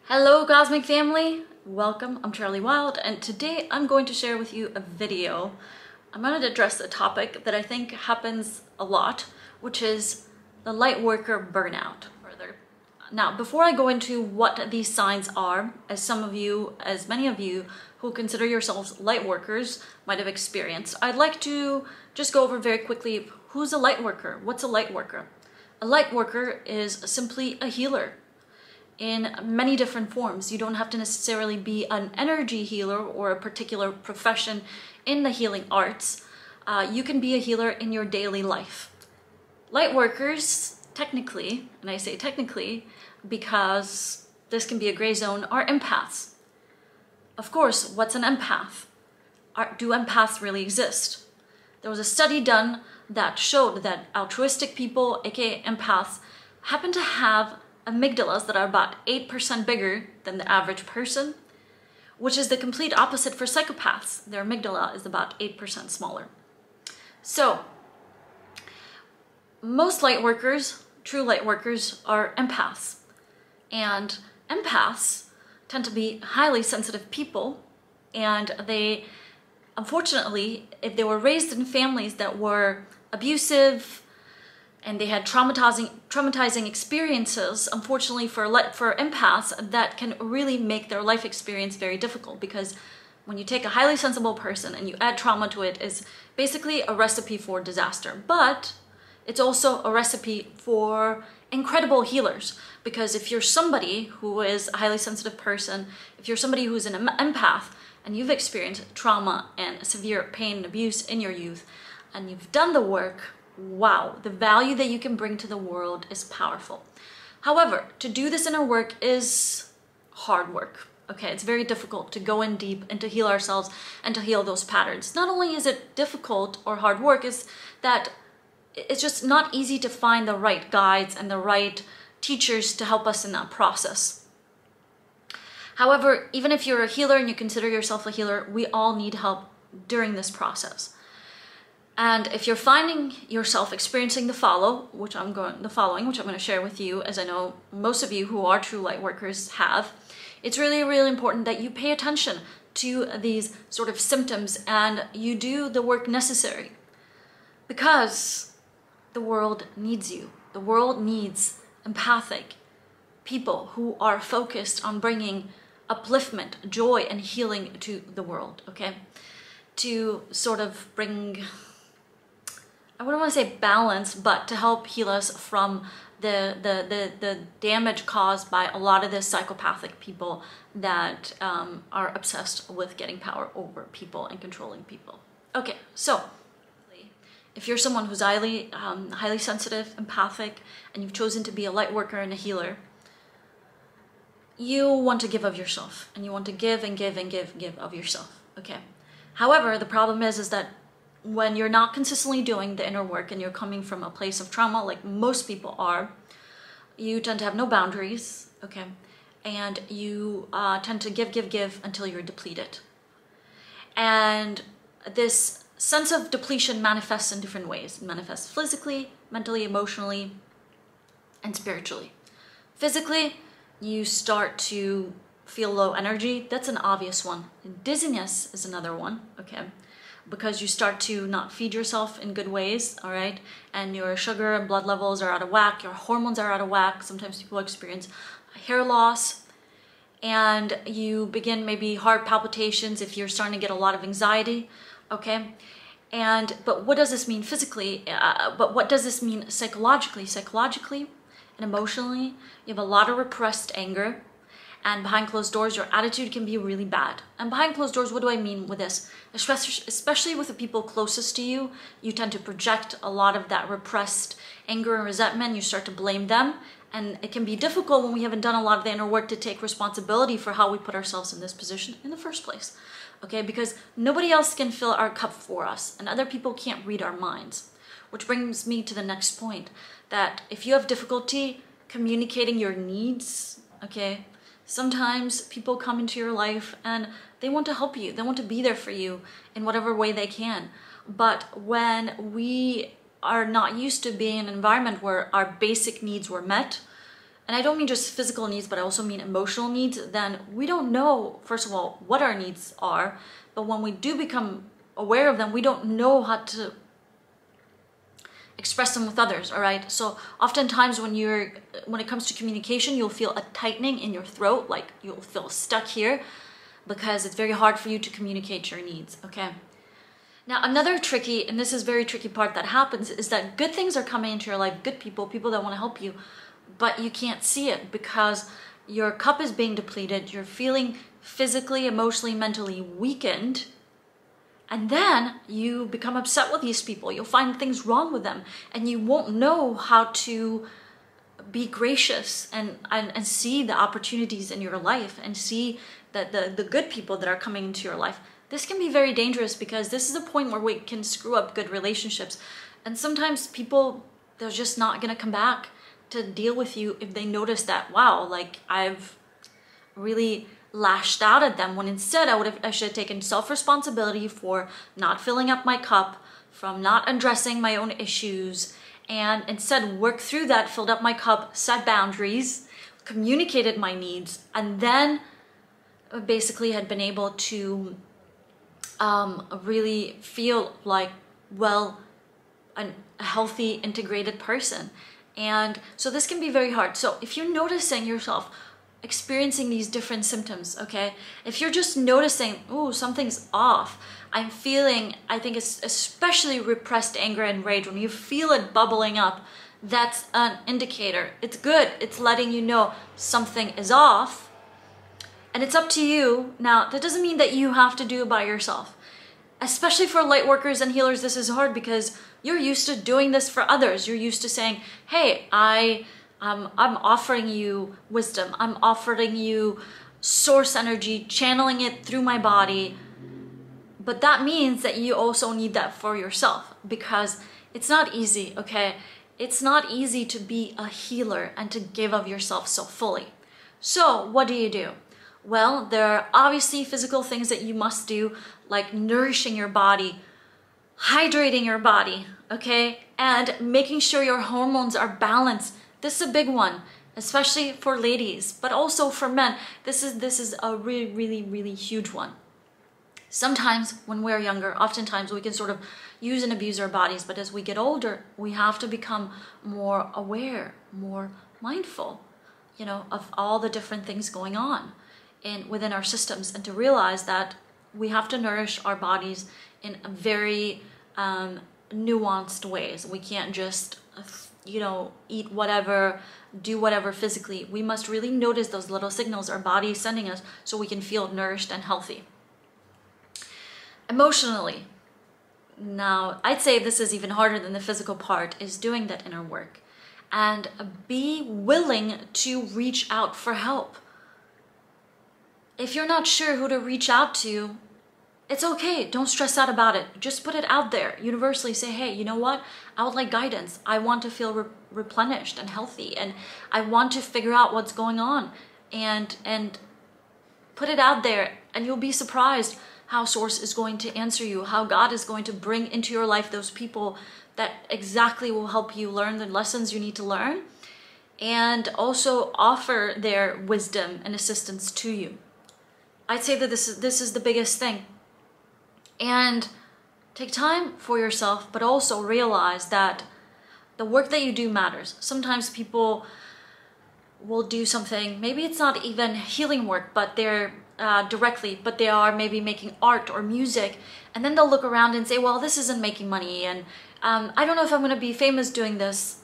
Hello Cosmic Family, welcome. I'm Charlie Wild and today I'm going to share with you a video. I'm going to address a topic that I think happens a lot, which is the lightworker burnout. Now, before I go into what these signs are, as many of you who consider yourselves lightworkers might have experienced, I'd like to just go over very quickly who's a lightworker. What's a lightworker? A lightworker is simply a healer in many different forms. You don't have to necessarily be an energy healer or a particular profession in the healing arts. You can be a healer in your daily life. Lightworkers, technically, and I say technically because this can be a gray zone, are empaths. Of course, what's an empath? Do empaths really exist? There was a study done that showed that altruistic people, aka empaths, happen to have amygdalas that are about 8% bigger than the average person, which is the complete opposite for psychopaths. Their amygdala is about 8% smaller. So, most lightworkers, true lightworkers, are empaths. And empaths tend to be highly sensitive people, and they, unfortunately, if they were raised in families that were abusive and they had traumatizing experiences, unfortunately for empaths, that can really make their life experience very difficult, because when you take a highly sensible person and you add trauma to it, it's basically a recipe for disaster. But it's also a recipe for incredible healers, because if you're somebody who is a highly sensitive person, if you're somebody who's an empath and you've experienced trauma and severe pain and abuse in your youth and you've done the work, wow, the value that you can bring to the world is powerful. However, to do this inner work is hard work. Okay, it's very difficult to go in deep and to heal ourselves and to heal those patterns. Not only is it difficult or hard work, is that it's just not easy to find the right guides and the right teachers to help us in that process. However, even if you're a healer and you consider yourself a healer, we all need help during this process. And if you're finding yourself experiencing the following, which I'm going to share with you, as I know most of you who are true light workers have, it's really, really important that you pay attention to these sort of symptoms and you do the work necessary, because the world needs you. The world needs empathic people who are focused on bringing upliftment, joy, and healing to the world, okay? To sort of bring, I wouldn't want to say balance, but to help heal us from the damage caused by a lot of the psychopathic people that are obsessed with getting power over people and controlling people. Okay, so if you're someone who's highly sensitive, empathic, and you've chosen to be a light worker and a healer, you want to give of yourself, and you want to give and give and give of yourself, okay? However, the problem is that when you're not consistently doing the inner work and you're coming from a place of trauma, like most people are, you tend to have no boundaries, okay? And you tend to give until you're depleted. And this sense of depletion manifests in different ways. It manifests physically, mentally, emotionally, and spiritually. Physically, you start to feel low energy. That's an obvious one. Dizziness is another one, okay? Because you start to not feed yourself in good ways, all right? And your sugar and blood levels are out of whack, your hormones are out of whack. Sometimes people experience hair loss, and you begin maybe heart palpitations if you're starting to get a lot of anxiety, okay? But what does this mean physically? But what does this mean psychologically? Psychologically and emotionally, you have a lot of repressed anger, and behind closed doors, your attitude can be really bad. And behind closed doors, what do I mean with this? Especially with the people closest to you, you tend to project a lot of that repressed anger and resentment. You start to blame them. And it can be difficult when we haven't done a lot of the inner work to take responsibility for how we put ourselves in this position in the first place. Okay, because nobody else can fill our cup for us, and other people can't read our minds. Which brings me to the next point, that if you have difficulty communicating your needs, okay, sometimes people come into your life and they want to help you. They want to be there for you in whatever way they can. But when we are not used to being in an environment where our basic needs were met, and I don't mean just physical needs, but I also mean emotional needs, then we don't know, first of all, what our needs are. But when we do become aware of them, we don't know how to express them with others, all right? So oftentimes when it comes to communication, you'll feel a tightening in your throat, like you'll feel stuck here, because it's very hard for you to communicate your needs, okay? Now, another tricky, and this is very tricky part that happens, is that good things are coming into your life, good people, people that want to help you, but you can't see it because your cup is being depleted, you're feeling physically, emotionally, mentally weakened, and then you become upset with these people. You'll find things wrong with them, and you won't know how to be gracious and see the opportunities in your life and see that the good people that are coming into your life. This can be very dangerous because this is a point where we can screw up good relationships. And sometimes people, they're just not going to come back to deal with you if they notice that, wow, like I've really lashed out at them, when instead I should have taken self-responsibility for not filling up my cup, from not addressing my own issues, and instead worked through that, filled up my cup, set boundaries, communicated my needs, and then basically had been able to really feel like, well, a healthy, integrated person. And so this can be very hard. So if you're noticing yourself experiencing these different symptoms, okay? If you're just noticing, oh, something's off, I'm feeling, I think it's especially repressed anger and rage, when you feel it bubbling up, that's an indicator. It's good. It's letting you know something is off, and it's up to you. Now, that doesn't mean that you have to do it by yourself. Especially for light workers and healers, this is hard because you're used to doing this for others. You're used to saying, hey, I'm offering you wisdom. I'm offering you source energy, channeling it through my body. But that means that you also need that for yourself, because it's not easy, okay? It's not easy to be a healer and to give of yourself so fully. So what do? Well, there are obviously physical things that you must do, like nourishing your body, hydrating your body, okay? And making sure your hormones are balanced. This is a big one, especially for ladies, but also for men. This is a really, really, really huge one. Sometimes when we're younger, oftentimes we can sort of use and abuse our bodies, but as we get older, we have to become more aware, more mindful, you know, of all the different things going on within our systems, and to realize that we have to nourish our bodies in a very nuanced ways. We can't just, you know, eat whatever, do whatever physically. We must really notice those little signals our body is sending us so we can feel nourished and healthy. Emotionally, now I'd say this is even harder than the physical part, is doing that inner work and be willing to reach out for help. If you're not sure who to reach out to, it's okay. Don't stress out about it. Just put it out there. Universally say, hey, you know what? I would like guidance. I want to feel replenished and healthy, and I want to figure out what's going on, and put it out there, and you'll be surprised how Source is going to answer you, how God is going to bring into your life those people that exactly will help you learn the lessons you need to learn, and also offer their wisdom and assistance to you. I'd say that this is the biggest thing. And take time for yourself, but also realize that the work that you do matters. Sometimes people will do something, maybe it's not even healing work, but they're directly, but they are maybe making art or music, and then they'll look around and say, well, this isn't making money, and I don't know if I'm going to be famous doing this.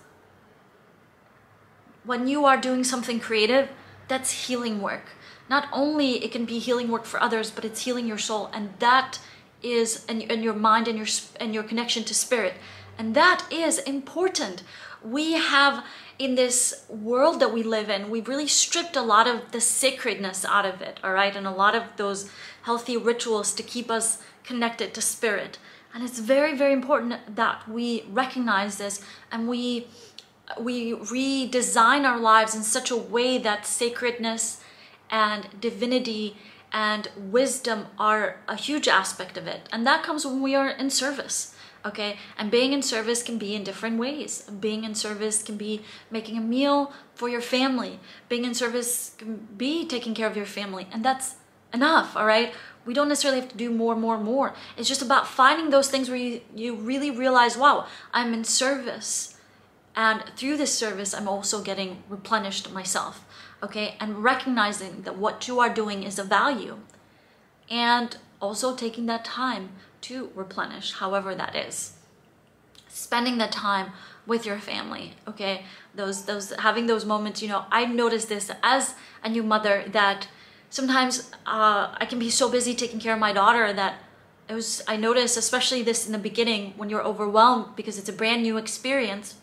When you are doing something creative, that's healing work. Not only it can be healing work for others, but it's healing your soul, and that is, and your mind and your connection to spirit, and that is important. We have, in this world that we live in, we've really stripped a lot of the sacredness out of it, all right, and a lot of those healthy rituals to keep us connected to spirit. And it's very, very important that we recognize this, and we redesign our lives in such a way that sacredness and divinity and wisdom are a huge aspect of it. And that comes when we are in service. okay? And being in service can be in different ways. Being in service can be making a meal for your family. Being in service can be taking care of your family, and that's enough, all right? We don't necessarily have to do more. It's just about finding those things where you really realize, wow, I'm in service. And through this service, I'm also getting replenished myself, okay? And recognizing that what you are doing is of value. And also taking that time to replenish, however that is. Spending that time with your family, okay? Those having those moments, you know, I noticed this as a new mother that sometimes I can be so busy taking care of my daughter that I noticed, especially this in the beginning, when you're overwhelmed because it's a brand new experience,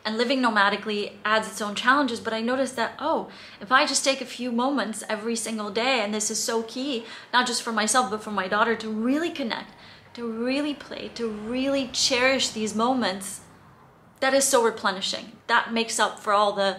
and living nomadically adds its own challenges. But I noticed that, oh, if I just take a few moments every single day, and this is so key, not just for myself, but for my daughter, to really connect, to really play, to really cherish these moments, that is so replenishing. That makes up for all the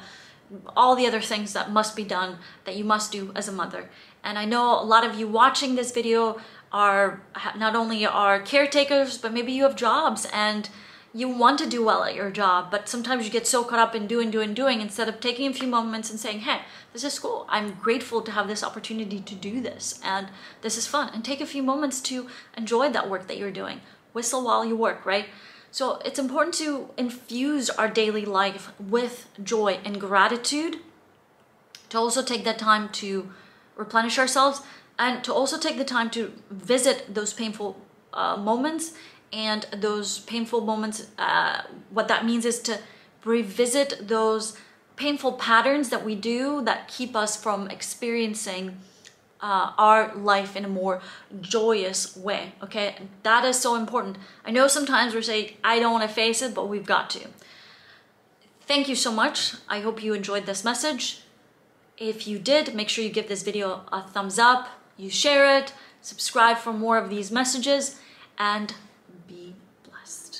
other things that must be done, that you must do as a mother. And I know a lot of you watching this video are not only are caretakers, but maybe you have jobs and you want to do well at your job, but sometimes you get so caught up in doing instead of taking a few moments and saying, hey, this is cool. I'm grateful to have this opportunity to do this, and this is fun. And take a few moments to enjoy that work that you're doing. Whistle while you work, right? So it's important to infuse our daily life with joy and gratitude, to also take that time to replenish ourselves, and to also take the time to visit those painful moments. And those painful moments, what that means is to revisit those painful patterns that we do that keep us from experiencing our life in a more joyous way, okay? That is so important. I know sometimes we're saying, I don't want to face it, but we've got to. Thank you so much. I hope you enjoyed this message. If you did, make sure you give this video a thumbs up, you share it, subscribe for more of these messages, and be blessed.